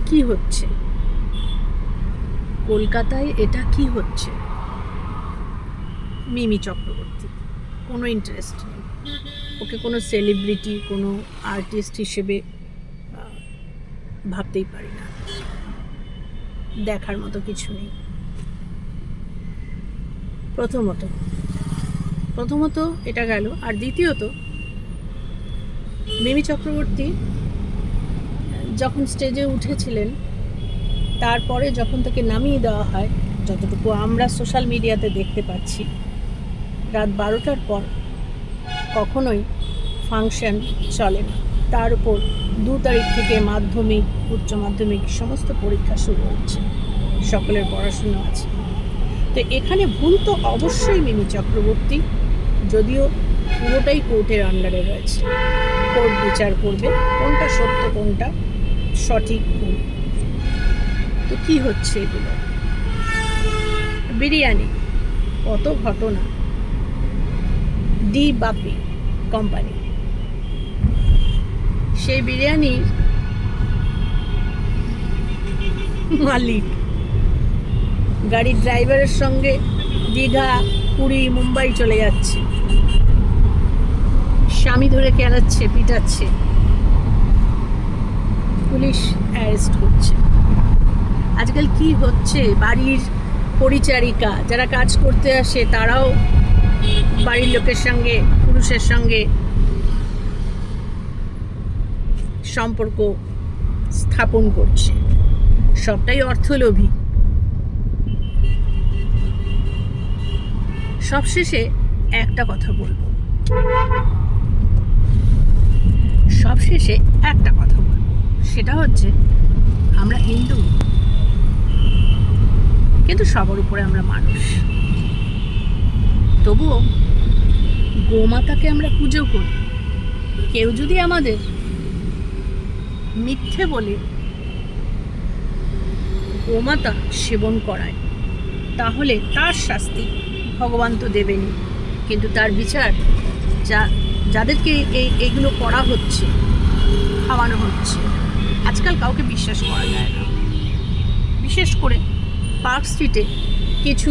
কি হচ্ছে কলকাতায়? এটা কি হচ্ছে? মিমি চক্রবর্তী কোনো ইন্টারেস্ট নেই, ওকে কোনো সেলিব্রিটি, কোনো আর্টিস্ট হিসেবে ভাবতেই পারি না, দেখার মতো কিছু নেই। প্রথমত এটা গেল। আর দ্বিতীয়ত, মিমি চক্রবর্তী যখন স্টেজে উঠেছিলেন, তারপরে যখন তাকে নামিয়ে দেওয়া হয়, যতটুকু আমরা সোশ্যাল মিডিয়াতে দেখতে পাচ্ছি, রাত 12টার পর কখনোই ফাংশন চলে না। তার উপর 2 তারিখ থেকে মাধ্যমিক, উচ্চ মাধ্যমিক সমস্ত পরীক্ষা শুরু হচ্ছে, সকলের পড়াশুনো আছে। তো এখানে ভুল তো অবশ্যই মিমি চক্রবর্তী, যদিও পুরোটাই কোর্টের আন্ডারে রয়েছে। কোর্ট বিচার করবে কোনটা সত্য কোনটা সঠিক ভুল। তো কি হচ্ছে এগুলো? বিরিয়ানি, কত ঘটনা। ডি বাপি কোম্পানি, সেই বিরিয়ানির মালিক গাড়ির ড্রাইভারের সঙ্গে দীঘা, পুরী, মুম্বাই চলে যাচ্ছে, স্বামী ধরে কেলাচ্ছে, পিটাচ্ছে, পুলিশ অ্যারেস্ট করছে। আজকাল কি হচ্ছে, বাড়ির পরিচারিকা যারা কাজ করতে আসে তারাও বাড়ির লোকের সঙ্গে, পুরুষের সঙ্গে সম্পর্ক স্থাপন করছে, সবটাই অর্থলোভী। সবশেষে একটা কথা বলবো, সেটা হচ্ছে আমরা হিন্দু, কিন্তু সবার উপরে আমরা মানুষ। তবুও গোমাতাকে আমরা পুজো করি। কেউ যদি আমাদের মিথ্যে বলে গোমাতা সেবন করায়, তাহলে তার শাস্তি ভগবান তো দেবেনই, কিন্তু তার বিচার যাদেরকে এইগুলো করা হচ্ছে, খাওয়ানো হচ্ছে, আজকাল কাউকে বিশ্বাস করা যায় না। বিশেষ করে পার্ক স্ট্রিটে কিছু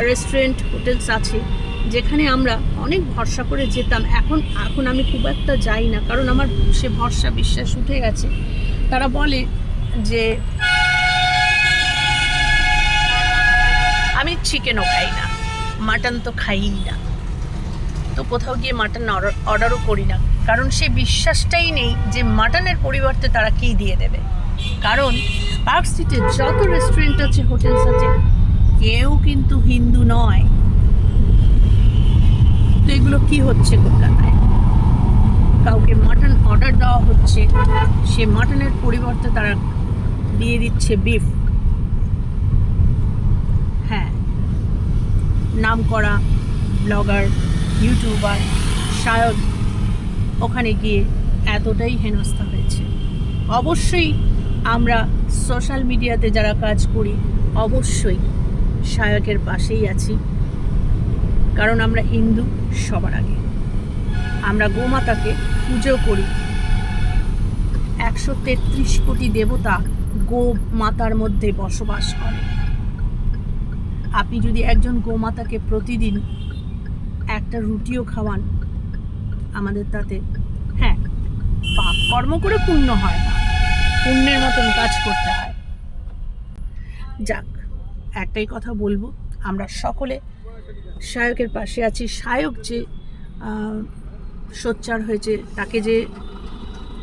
রেস্টুরেন্ট, হোটেলস আছে যেখানে আমরা অনেক ভরসা করে যেতাম। এখন আমি খুব একটা যাই না, কারণ আমার সে ভরসা বিশ্বাস উঠে গেছে। তারা বলে যে আমি চিকেনও খাই না, মাটন তো খাইই না, তো কোথাও গিয়ে মাটন অর্ডারও করি না, কারণ সে বিশ্বাসটাই নেই যে মাটনের পরিবর্তে তারা কী দিয়ে দেবে। কারণ পার্ক স্ট্রিটে যত রেস্টুরেন্ট আছে, হোটেলস আছে, কেউ কিন্তু হিন্দু নয়। তো এগুলো কি হচ্ছে কলকাতায়? কাউকে মাটন অর্ডার দেওয়া হচ্ছে, সে মাটনের পরিবর্তে তারা দিয়ে দিচ্ছে বিফ। হ্যাঁ, নামকরা ব্লগার, ইউটিউবার শায়দ ওখানে গিয়ে এতটাই হেনস্থা হয়েছে। অবশ্যই আমরা সোশ্যাল মিডিয়াতে যারা কাজ করি, অবশ্যই শায়কের পাশেই আছি, কারণ আমরা হিন্দু সবার আগে। আমরা গোমাতাকে পুজো করি। 133 কোটি দেবতা গোমাতার মধ্যে বসবাস করে। আপনি যদি একজন গোমাতাকে প্রতিদিন একটা রুটিও খাওয়ান, আমাদের তাতে, হ্যাঁ, পাপ কর্ম করে পুণ্য হয় না, পুণ্যের মতন কাজ করতে হয়। যাক, একটাই কথা বলবো, আমরা সকলে শায়কের পাশে আছি। শায়ক যে সোচ্চার হয়েছে, তাকে যে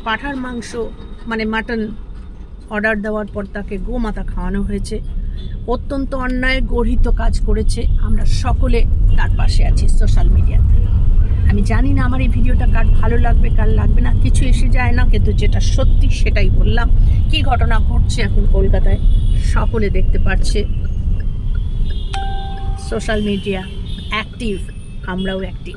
পাঁঠার মাংস মানে মাটন অর্ডার দেওয়ার পর তাকে গোমাতা খাওয়ানো হয়েছে, অত্যন্ত অন্যায় গর্হিত কাজ করেছে। আমরা সকলে তার পাশে আছি সোশ্যাল মিডিয়াতে। আমি জানি না আমার এই ভিডিওটা কার ভালো লাগবে কার লাগবে না, কিছু এসে যায় না, কিন্তু যেটা সত্যি সেটাই বললাম। কি ঘটনা ঘটছে এখন কলকাতায় সকলে দেখতে পাচ্ছে। সোশ্যাল মিডিয়া অ্যাক্টিভ, আমরাও অ্যাক্টিভ।